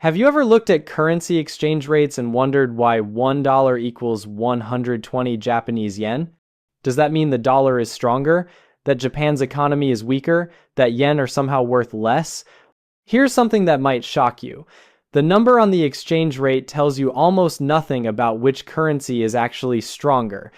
Have you ever looked at currency exchange rates and wondered why $1 equals 120 Japanese yen? Does that mean the dollar is stronger? That Japan's economy is weaker? That yen are somehow worth less? Here's something that might shock you. The number on the exchange rate tells you almost nothing about which currency is actually stronger.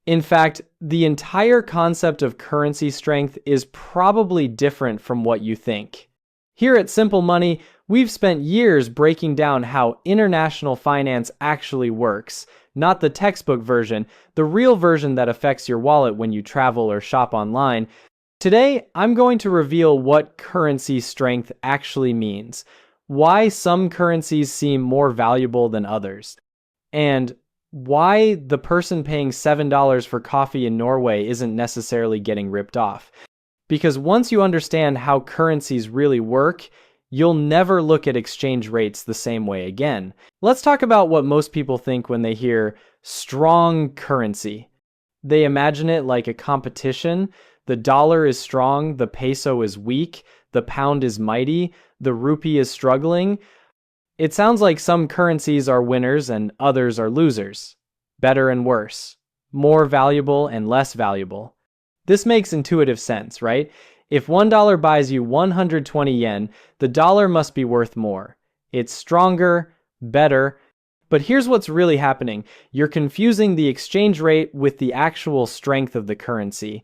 In fact, the entire concept of currency strength is probably different from what you think. Here at Simple Money, we've spent years breaking down how international finance actually works, not the textbook version, the real version that affects your wallet when you travel or shop online. Today, I'm going to reveal what currency strength actually means, why some currencies seem more valuable than others, and why the person paying $7 for coffee in Norway isn't necessarily getting ripped off. Because once you understand how currencies really work, you'll never look at exchange rates the same way again. Let's talk about what most people think when they hear strong currency. They imagine it like a competition. The dollar is strong, the peso is weak, the pound is mighty, the rupee is struggling. It sounds like some currencies are winners and others are losers. Better and worse. More valuable and less valuable. This makes intuitive sense, right? If $1 buys you 120 yen, the dollar must be worth more. It's stronger, better. But here's what's really happening. You're confusing the exchange rate with the actual strength of the currency.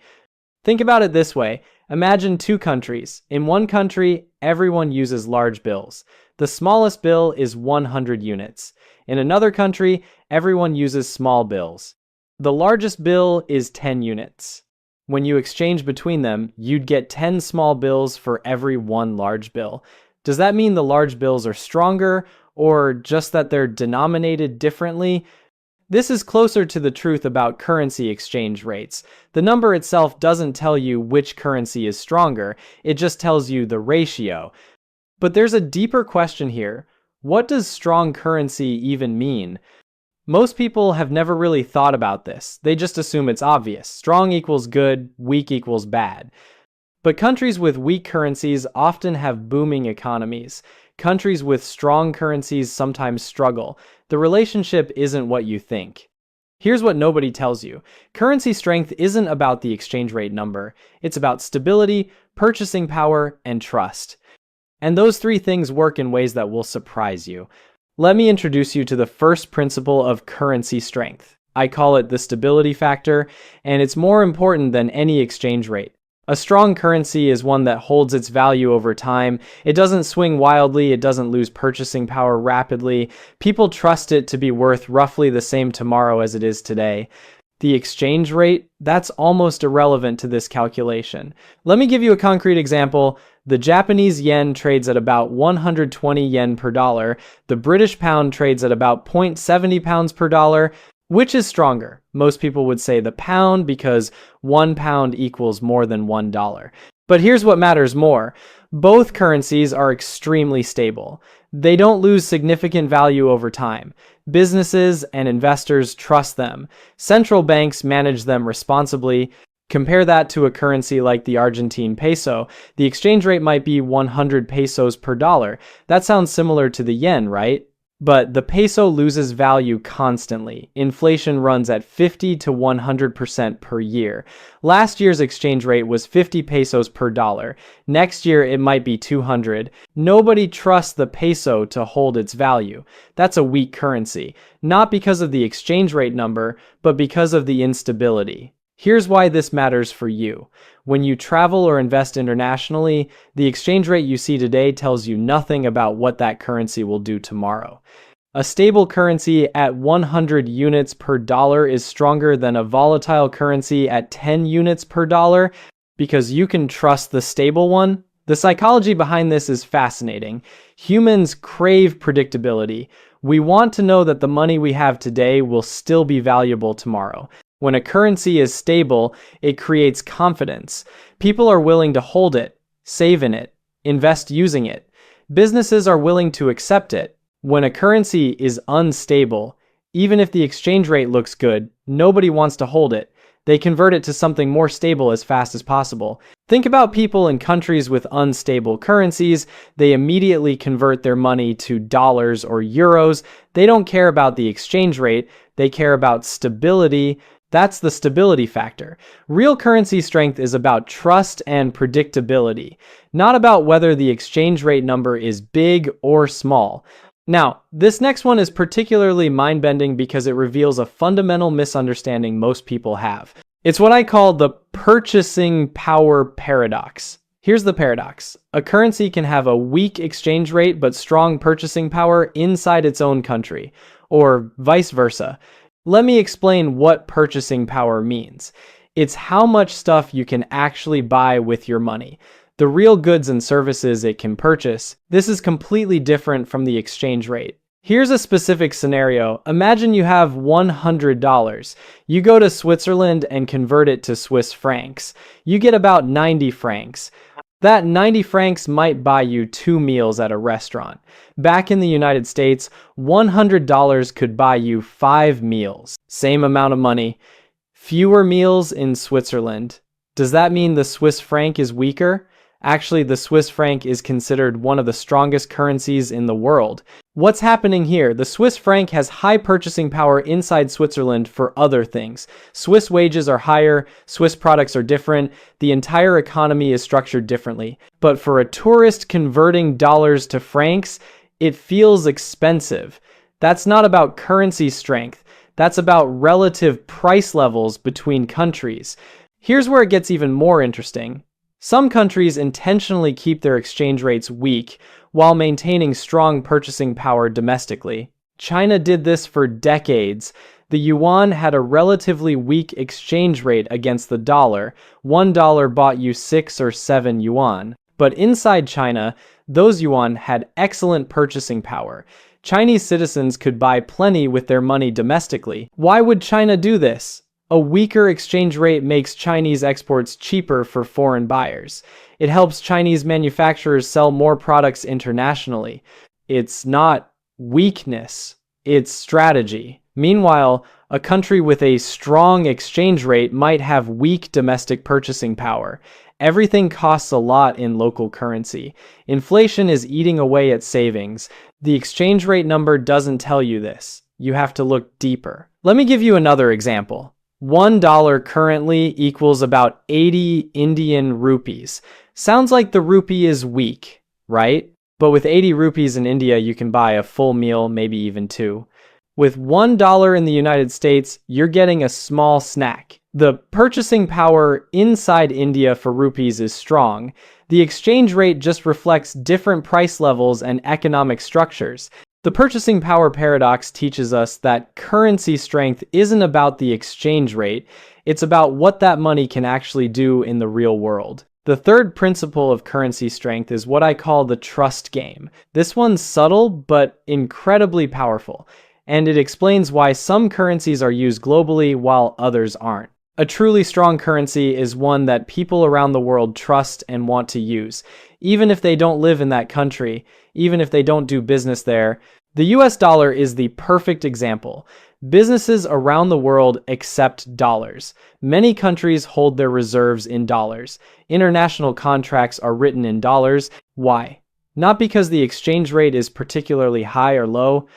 Think about it this way. Imagine two countries. In one country, everyone uses large bills. The smallest bill is 100 units. In another country, everyone uses small bills. The largest bill is 10 units. When you exchange between them, you'd get 10 small bills for every one large bill. Does that mean the large bills are stronger, or just that they're denominated differently? This is closer to the truth about currency exchange rates. The number itself doesn't tell you which currency is stronger, it just tells you the ratio. But there's a deeper question here. What does strong currency even mean? Most people have never really thought about this. They just assume it's obvious. Strong equals good, weak equals bad. But countries with weak currencies often have booming economies. Countries with strong currencies sometimes struggle. The relationship isn't what you think. Here's what nobody tells you. Currency strength isn't about the exchange rate number. It's about stability, purchasing power, and trust. And those three things work in ways that will surprise you. Let me introduce you to the first principle of currency strength. I call it the stability factor, and it's more important than any exchange rate. A strong currency is one that holds its value over time. It doesn't swing wildly, it doesn't lose purchasing power rapidly. People trust it to be worth roughly the same tomorrow as it is today. The exchange rate, that's almost irrelevant to this calculation. Let me give you a concrete example. The Japanese yen trades at about 120 yen per dollar. The British pound trades at about 0.70 pounds per dollar. Which is stronger? Most people would say the pound because 1 pound equals more than $1. But here's what matters more. Both currencies are extremely stable. They don't lose significant value over time. Businesses and investors trust them. Central banks manage them responsibly. Compare that to a currency like the Argentine peso. The exchange rate might be 100 pesos per dollar. That sounds similar to the yen, right? But the peso loses value constantly. Inflation runs at 50 to 100% per year. Last year's exchange rate was 50 pesos per dollar. Next year it might be 200. Nobody trusts the peso to hold its value. That's a weak currency. Not because of the exchange rate number, but because of the instability. Here's why this matters for you. When you travel or invest internationally, the exchange rate you see today tells you nothing about what that currency will do tomorrow. A stable currency at 100 units per dollar is stronger than a volatile currency at 10 units per dollar because you can trust the stable one. The psychology behind this is fascinating. Humans crave predictability. We want to know that the money we have today will still be valuable tomorrow. When a currency is stable, it creates confidence. People are willing to hold it, save in it, invest using it. Businesses are willing to accept it. When a currency is unstable, even if the exchange rate looks good, nobody wants to hold it. They convert it to something more stable as fast as possible. Think about people in countries with unstable currencies. They immediately convert their money to dollars or euros. They don't care about the exchange rate. They care about stability. That's the stability factor. Real currency strength is about trust and predictability, not about whether the exchange rate number is big or small. Now, this next one is particularly mind-bending because it reveals a fundamental misunderstanding most people have. It's what I call the purchasing power paradox. Here's the paradox. A currency can have a weak exchange rate but strong purchasing power inside its own country, or vice versa. Let me explain what purchasing power means. It's how much stuff you can actually buy with your money, the real goods and services it can purchase. This is completely different from the exchange rate. Here's a specific scenario. Imagine you have $100. You go to Switzerland and convert it to Swiss francs. You get about 90 francs. That 90 francs might buy you 2 meals at a restaurant. Back in the United States, $100 could buy you 5 meals. Same amount of money. Fewer meals in Switzerland. Does that mean the Swiss franc is weaker? Actually, the Swiss franc is considered one of the strongest currencies in the world. What's happening here? The Swiss franc has high purchasing power inside Switzerland for other things. Swiss wages are higher, Swiss products are different, the entire economy is structured differently. But for a tourist converting dollars to francs, it feels expensive. That's not about currency strength. That's about relative price levels between countries. Here's where it gets even more interesting. Some countries intentionally keep their exchange rates weak while maintaining strong purchasing power domestically. China did this for decades. The yuan had a relatively weak exchange rate against the dollar. $1 bought you 6 or 7 yuan. But inside China, those yuan had excellent purchasing power. Chinese citizens could buy plenty with their money domestically. Why would China do this? A weaker exchange rate makes Chinese exports cheaper for foreign buyers. It helps Chinese manufacturers sell more products internationally. It's not weakness, it's strategy. Meanwhile, a country with a strong exchange rate might have weak domestic purchasing power. Everything costs a lot in local currency. Inflation is eating away at savings. The exchange rate number doesn't tell you this. You have to look deeper. Let me give you another example. $1 currently equals about 80 Indian rupees. Sounds like the rupee is weak, right? But with 80 rupees in India, you can buy a full meal, maybe even 2. With $1 in the United States, you're getting a small snack. The purchasing power inside India for rupees is strong. The exchange rate just reflects different price levels and economic structures. The purchasing power paradox teaches us that currency strength isn't about the exchange rate, it's about what that money can actually do in the real world. The third principle of currency strength is what I call the trust game. This one's subtle but incredibly powerful, and it explains why some currencies are used globally while others aren't. A truly strong currency is one that people around the world trust and want to use, even if they don't live in that country, even if they don't do business there. The US dollar is the perfect example. Businesses around the world accept dollars. Many countries hold their reserves in dollars. International contracts are written in dollars. Why? Not because the exchange rate is particularly high or low,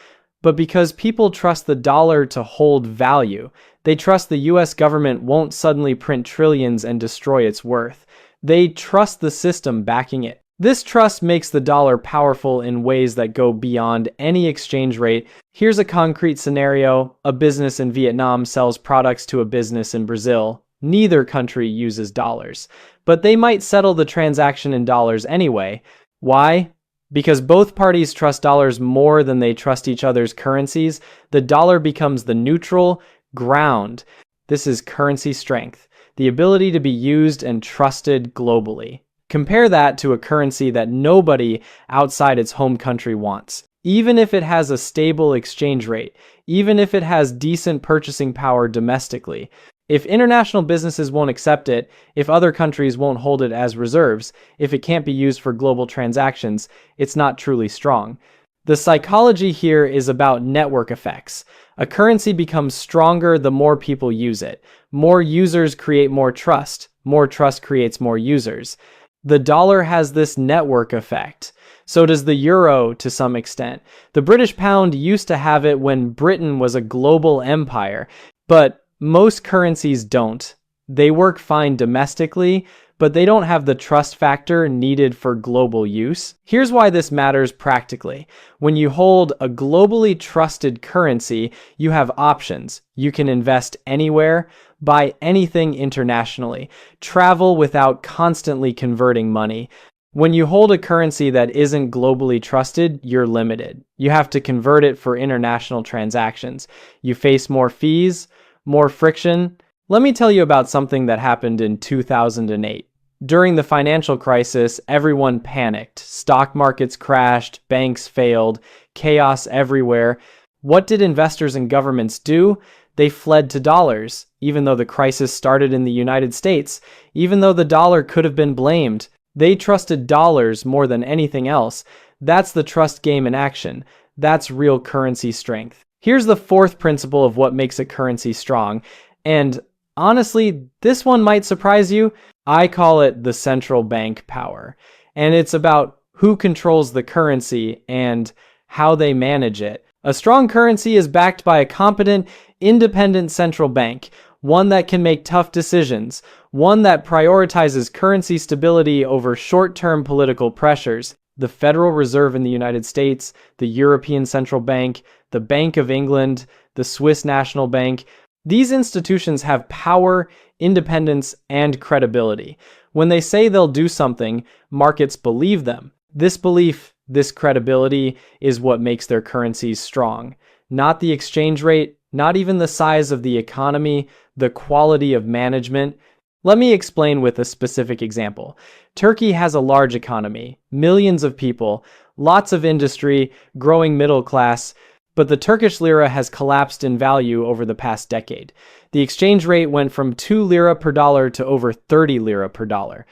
but because people trust the dollar to hold value. They trust the US government won't suddenly print trillions and destroy its worth. They trust the system backing it. This trust makes the dollar powerful in ways that go beyond any exchange rate. Here's a concrete scenario. A business in Vietnam sells products to a business in Brazil. Neither country uses dollars, but they might settle the transaction in dollars anyway. Why? Because both parties trust dollars more than they trust each other's currencies. The dollar becomes the neutral ground. This is currency strength, the ability to be used and trusted globally. Compare that to a currency that nobody outside its home country wants. Even if it has a stable exchange rate, even if it has decent purchasing power domestically, if international businesses won't accept it, if other countries won't hold it as reserves, if it can't be used for global transactions, it's not truly strong. The psychology here is about network effects. A currency becomes stronger the more people use it. More users create more trust. More trust creates more users. The dollar has this network effect. So does the euro to some extent. The British pound used to have it when Britain was a global empire, but most currencies don't. They work fine domestically, but they don't have the trust factor needed for global use. Here's why this matters practically. When you hold a globally trusted currency, you have options. You can invest anywhere, buy anything internationally, travel without constantly converting money. When you hold a currency that isn't globally trusted, you're limited. You have to convert it for international transactions. You face more fees, more friction. Let me tell you about something that happened in 2008. During the financial crisis, everyone panicked. Stock markets crashed, banks failed, chaos everywhere. What did investors and governments do? They fled to dollars, even though the crisis started in the United States, even though the dollar could have been blamed. They trusted dollars more than anything else. That's the trust game in action. That's real currency strength. Here's the fourth principle of what makes a currency strong. And honestly, this one might surprise you. I call it the central bank power. And it's about who controls the currency and how they manage it. A strong currency is backed by a competent, independent central bank, one that can make tough decisions, one that prioritizes currency stability over short-term political pressures. The Federal Reserve in the United States, the European Central Bank, the Bank of England, the Swiss National Bank. These institutions have power, independence, and credibility. When they say they'll do something, markets believe them. This belief, this credibility, is what makes their currencies strong. Not the exchange rate, not even the size of the economy, the quality of management. Let me explain with a specific example. Turkey has a large economy, millions of people, lots of industry, growing middle class, but the Turkish lira has collapsed in value over the past decade. The exchange rate went from 2 lira per dollar to over 30 lira per dollar.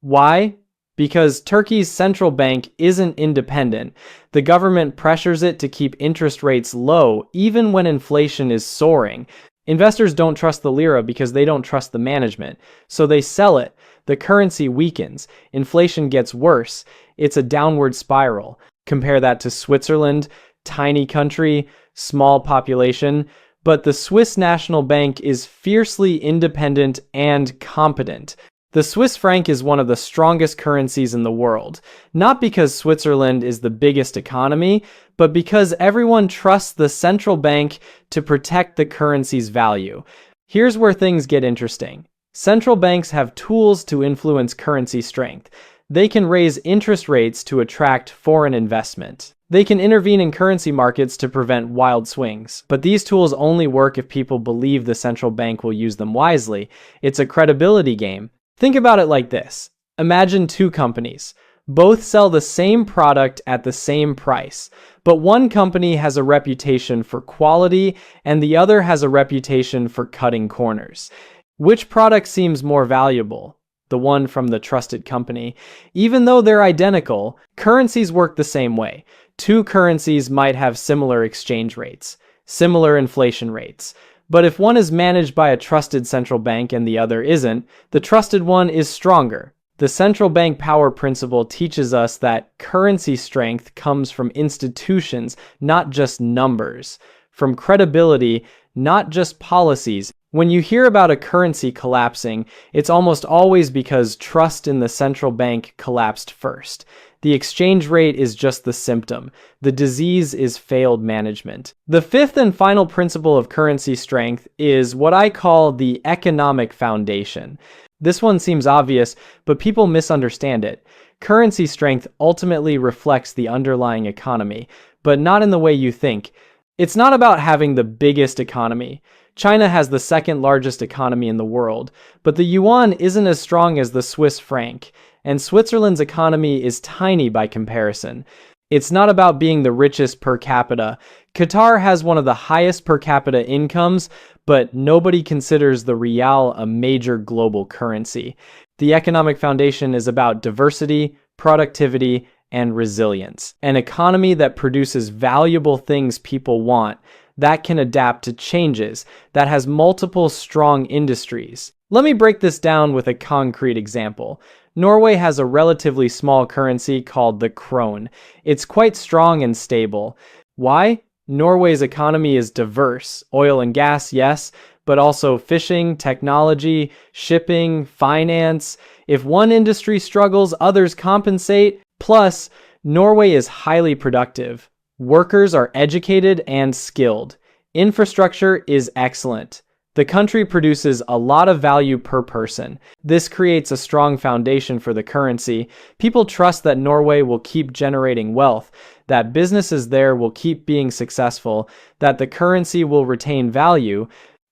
Why? Because Turkey's central bank isn't independent. The government pressures it to keep interest rates low, even when inflation is soaring. Investors don't trust the lira because they don't trust the management, so they sell it. The currency weakens. Inflation gets worse. It's a downward spiral. Compare that to Switzerland, tiny country, small population, but the Swiss National Bank is fiercely independent and competent. The Swiss franc is one of the strongest currencies in the world, not because Switzerland is the biggest economy, but because everyone trusts the central bank to protect the currency's value. Here's where things get interesting. Central banks have tools to influence currency strength. They can raise interest rates to attract foreign investment. They can intervene in currency markets to prevent wild swings. But these tools only work if people believe the central bank will use them wisely. It's a credibility game. Think about it like this. Imagine two companies. Both sell the same product at the same price, but one company has a reputation for quality and the other has a reputation for cutting corners. Which product seems more valuable? The one from the trusted company. Even though they're identical, currencies work the same way. Two currencies might have similar exchange rates, similar inflation rates. But if one is managed by a trusted central bank and the other isn't, the trusted one is stronger. The central bank power principle teaches us that currency strength comes from institutions, not just numbers, from credibility, not just policies. When you hear about a currency collapsing, it's almost always because trust in the central bank collapsed first. The exchange rate is just the symptom. The disease is failed management. The fifth and final principle of currency strength is what I call the economic foundation. This one seems obvious, but people misunderstand it. Currency strength ultimately reflects the underlying economy, but not in the way you think. It's not about having the biggest economy. China has the second largest economy in the world, but the yuan isn't as strong as the Swiss franc, and Switzerland's economy is tiny by comparison. It's not about being the richest per capita. Qatar has one of the highest per capita incomes, but nobody considers the rial a major global currency. The economic foundation is about diversity, productivity, and resilience. An economy that produces valuable things people want, that can adapt to changes, that has multiple strong industries. Let me break this down with a concrete example. Norway has a relatively small currency called the krone. It's quite strong and stable. Why? Norway's economy is diverse. Oil and gas, yes, but also fishing, technology, shipping, finance. If one industry struggles, others compensate. Plus, Norway is highly productive. Workers are educated and skilled. Infrastructure is excellent. The country produces a lot of value per person. This creates a strong foundation for the currency. People trust that Norway will keep generating wealth, that businesses there will keep being successful, that the currency will retain value.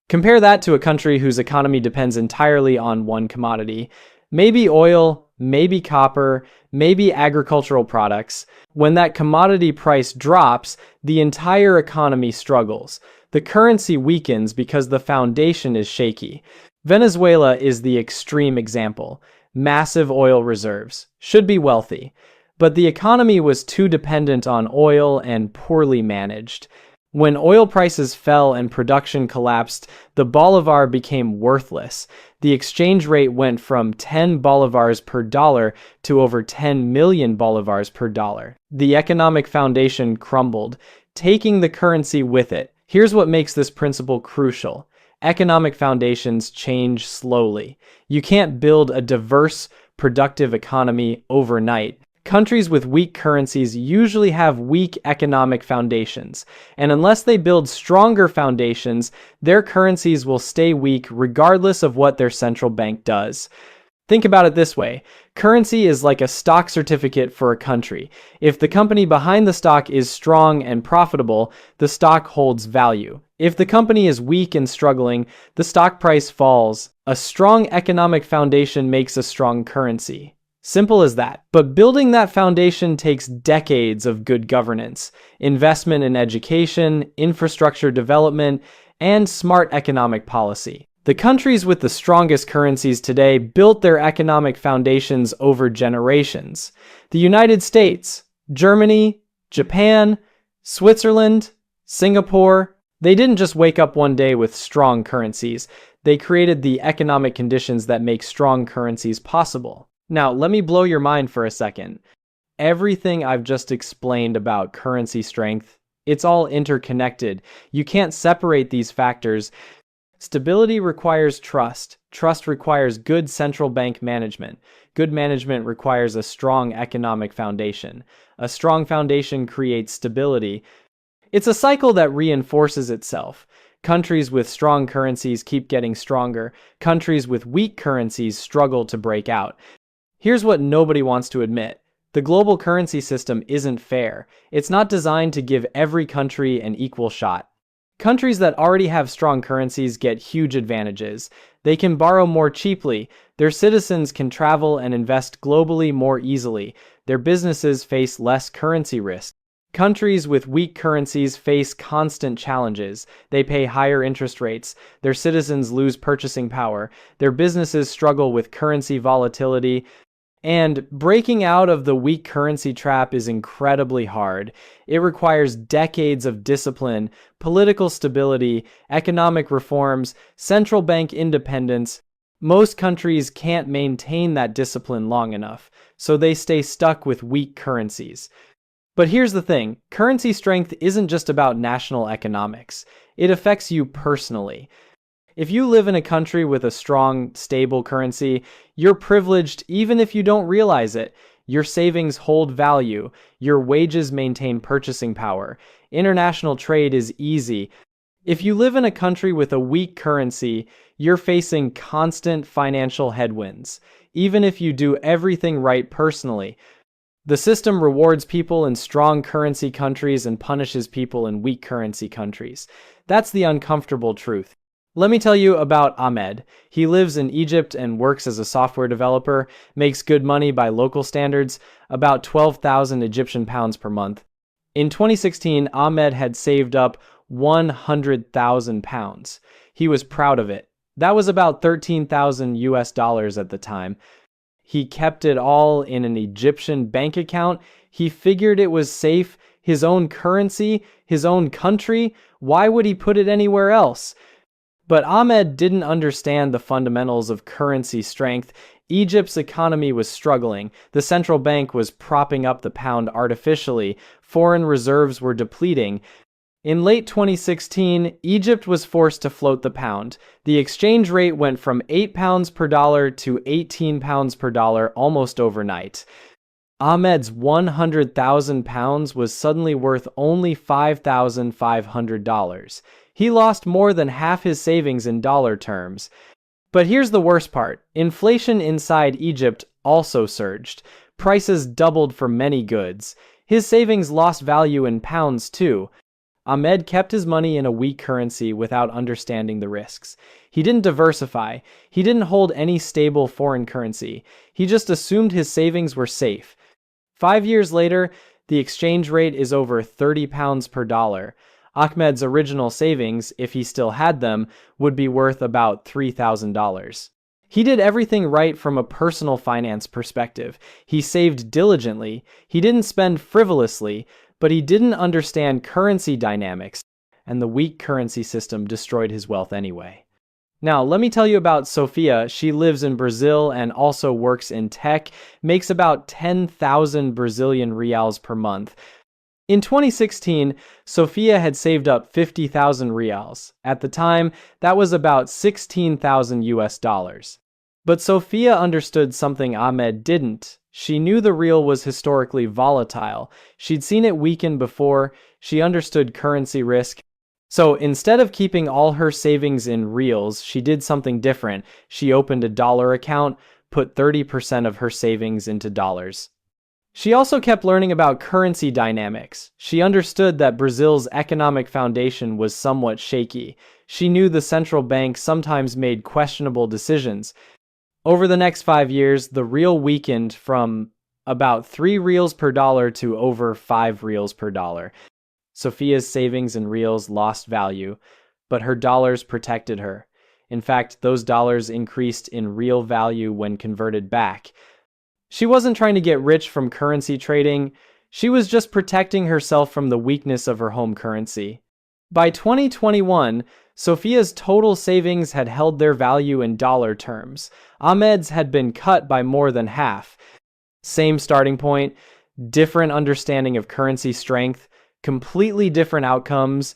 Compare that to a country whose economy depends entirely on one commodity. Maybe oil, maybe copper, maybe agricultural products. When that commodity price drops, the entire economy struggles. The currency weakens because the foundation is shaky. Venezuela is the extreme example. Massive oil reserves, should be wealthy, but the economy was too dependent on oil and poorly managed. When oil prices fell and production collapsed, the bolivar became worthless. The exchange rate went from 10 bolivars per dollar to over 10 million bolivars per dollar. The economic foundation crumbled, taking the currency with it. Here's what makes this principle crucial. Economic foundations change slowly. You can't build a diverse, productive economy overnight. Countries with weak currencies usually have weak economic foundations, and unless they build stronger foundations, their currencies will stay weak regardless of what their central bank does. Think about it this way. Currency is like a stock certificate for a country. If the company behind the stock is strong and profitable, the stock holds value. If the company is weak and struggling, the stock price falls. A strong economic foundation makes a strong currency. Simple as that. But building that foundation takes decades of good governance, investment in education, infrastructure development, and smart economic policy. The countries with the strongest currencies today built their economic foundations over generations. The United States, Germany, Japan, Switzerland, Singapore, they didn't just wake up one day with strong currencies. They created the economic conditions that make strong currencies possible. Now, let me blow your mind for a second. Everything I've just explained about currency strength, it's all interconnected. You can't separate these factors. Stability requires trust. Trust requires good central bank management. Good management requires a strong economic foundation. A strong foundation creates stability. It's a cycle that reinforces itself. Countries with strong currencies keep getting stronger. Countries with weak currencies struggle to break out. Here's what nobody wants to admit. The global currency system isn't fair. It's not designed to give every country an equal shot. Countries that already have strong currencies get huge advantages. They can borrow more cheaply. Their citizens can travel and invest globally more easily. Their businesses face less currency risk. Countries with weak currencies face constant challenges. They pay higher interest rates. Their citizens lose purchasing power. Their businesses struggle with currency volatility. And breaking out of the weak currency trap is incredibly hard. It requires decades of discipline, political stability, economic reforms, central bank independence. Most countries can't maintain that discipline long enough, so they stay stuck with weak currencies. But here's the thing, currency strength isn't just about national economics. It affects you personally. If you live in a country with a strong, stable currency, you're privileged even if you don't realize it. Your savings hold value. Your wages maintain purchasing power. International trade is easy. If you live in a country with a weak currency, you're facing constant financial headwinds, even if you do everything right personally. The system rewards people in strong currency countries and punishes people in weak currency countries. That's the uncomfortable truth. Let me tell you about Ahmed. He lives in Egypt and works as a software developer, makes good money by local standards, about 12,000 Egyptian pounds per month. In 2016, Ahmed had saved up 100,000 pounds. He was proud of it. That was about 13,000 US dollars at the time. He kept it all in an Egyptian bank account. He figured it was safe, his own currency, his own country. Why would he put it anywhere else? But Ahmed didn't understand the fundamentals of currency strength. Egypt's economy was struggling. The central bank was propping up the pound artificially. Foreign reserves were depleting. In late 2016, Egypt was forced to float the pound. The exchange rate went from £8 per dollar to £18 per dollar almost overnight. Ahmed's £100,000 was suddenly worth only $5,500. He lost more than half his savings in dollar terms. But here's the worst part. Inflation inside Egypt also surged. Prices doubled for many goods. His savings lost value in pounds too. Ahmed kept his money in a weak currency without understanding the risks. He didn't diversify. He didn't hold any stable foreign currency. He just assumed his savings were safe. 5 years later, the exchange rate is over £30 per dollar. Ahmed's original savings, if he still had them, would be worth about $3,000. He did everything right from a personal finance perspective. He saved diligently. He didn't spend frivolously, but he didn't understand currency dynamics, and the weak currency system destroyed his wealth anyway. Now, let me tell you about Sofia. She lives in Brazil and also works in tech, makes about 10,000 Brazilian reals per month. In 2016, Sofia had saved up 50,000 reals. At the time, that was about 16,000 US dollars. But Sofia understood something Ahmed didn't. She knew the real was historically volatile. She'd seen it weaken before. She understood currency risk. So instead of keeping all her savings in reals, she did something different. She opened a dollar account, put 30% of her savings into dollars. She also kept learning about currency dynamics. She understood that Brazil's economic foundation was somewhat shaky. She knew the central bank sometimes made questionable decisions. Over the next 5 years, the real weakened from about 3 reals per dollar to over 5 reals per dollar. Sofia's savings in reals lost value, but her dollars protected her. In fact, those dollars increased in real value when converted back. She wasn't trying to get rich from currency trading. She was just protecting herself from the weakness of her home currency. By 2021, Sofia's total savings had held their value in dollar terms. Ahmed's had been cut by more than half. Same starting point, different understanding of currency strength, completely different outcomes.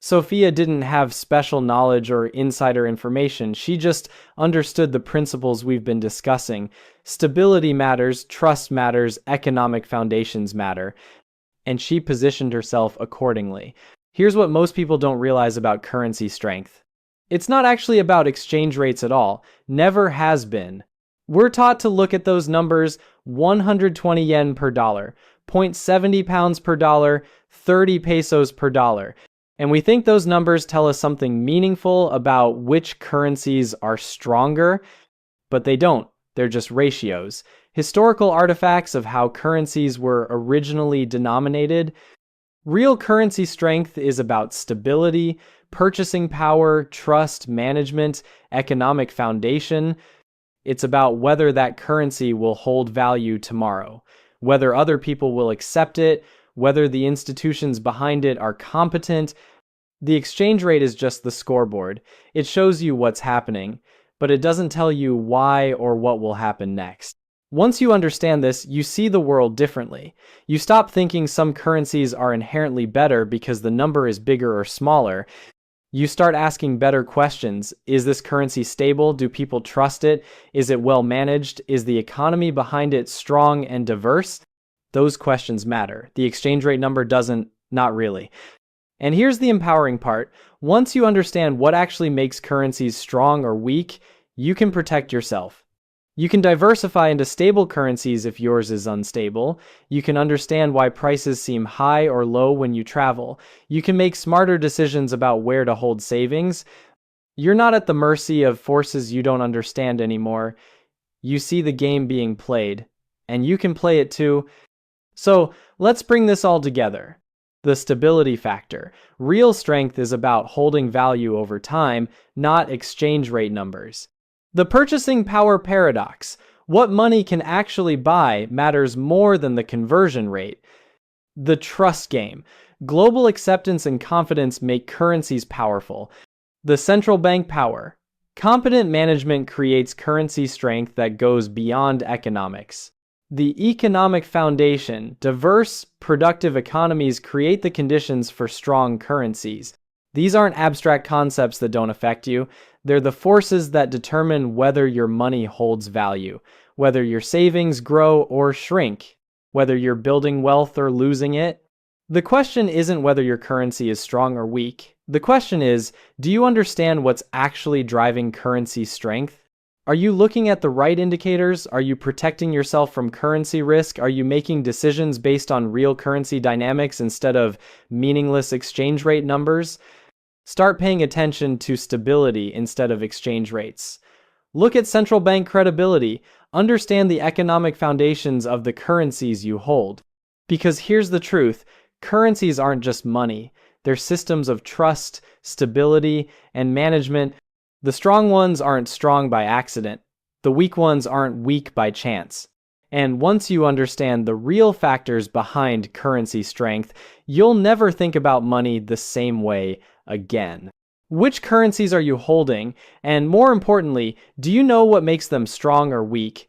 Sofia didn't have special knowledge or insider information. She just understood the principles we've been discussing. Stability matters, trust matters, economic foundations matter. And she positioned herself accordingly. Here's what most people don't realize about currency strength. It's not actually about exchange rates at all. Never has been. We're taught to look at those numbers: 120 yen per dollar, 0.70 pounds per dollar, 30 pesos per dollar. And we think those numbers tell us something meaningful about which currencies are stronger, but they don't. They're just ratios. Historical artifacts of how currencies were originally denominated. Real currency strength is about stability, purchasing power, trust, management, economic foundation. It's about whether that currency will hold value tomorrow, whether other people will accept it, whether the institutions behind it are competent. The exchange rate is just the scoreboard. It shows you what's happening, but it doesn't tell you why or what will happen next. Once you understand this, you see the world differently. You stop thinking some currencies are inherently better because the number is bigger or smaller. You start asking better questions. Is this currency stable? Do people trust it? Is it well managed? Is the economy behind it strong and diverse? Those questions matter. The exchange rate number doesn't, not really. And here's the empowering part. Once you understand what actually makes currencies strong or weak, you can protect yourself. You can diversify into stable currencies if yours is unstable. You can understand why prices seem high or low when you travel. You can make smarter decisions about where to hold savings. You're not at the mercy of forces you don't understand anymore. You see the game being played, and you can play it too. So let's bring this all together. The stability factor. Real strength is about holding value over time, not exchange rate numbers. The purchasing power paradox. What money can actually buy matters more than the conversion rate. The trust game. Global acceptance and confidence make currencies powerful. The central bank power. Competent management creates currency strength that goes beyond economics. The economic foundation. Diverse, productive economies create the conditions for strong currencies. These aren't abstract concepts that don't affect you. They're the forces that determine whether your money holds value, whether your savings grow or shrink, whether you're building wealth or losing it. The question isn't whether your currency is strong or weak. The question is, do you understand what's actually driving currency strength? Are you looking at the right indicators? Are you protecting yourself from currency risk? Are you making decisions based on real currency dynamics instead of meaningless exchange rate numbers? Start paying attention to stability instead of exchange rates. Look at central bank credibility. Understand the economic foundations of the currencies you hold. Because here's the truth, currencies aren't just money. They're systems of trust, stability, and management. The strong ones aren't strong by accident. The weak ones aren't weak by chance. And once you understand the real factors behind currency strength, you'll never think about money the same way again. Which currencies are you holding? And more importantly, do you know what makes them strong or weak?